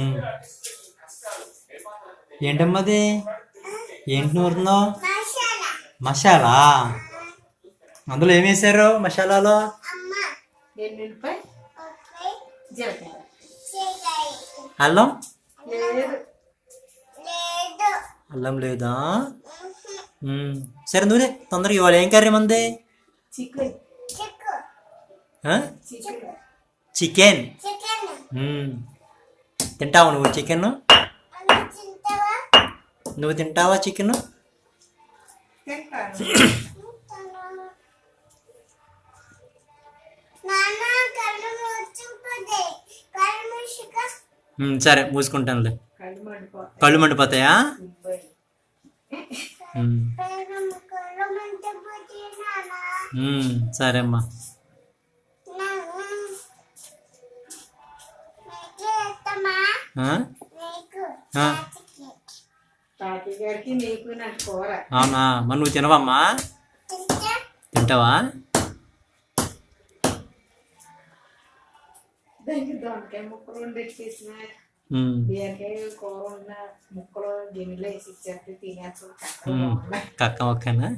ఉమ్. ఏంటమ్మా అది? ఏంటి నూరుతున్నావు? మసాలా. అందులో ఏం వేసారు మసాలాలో? అల్లం అల్లం లేదా? సరే నూరే తొందరగా. ఇవాళ ఏం కర్రీ మంది? చికెన్. తింటావా నువ్వు చికెన్? నువ్వు తింటావా చికెన్? సరే మూసుకుంటానులే. కళ్ళు మండిపోతాయా? సరే అమ్మా. అవునా? మరి నువ్వు తినవమ్మా? తింటావా? కక్క మొక్కనా?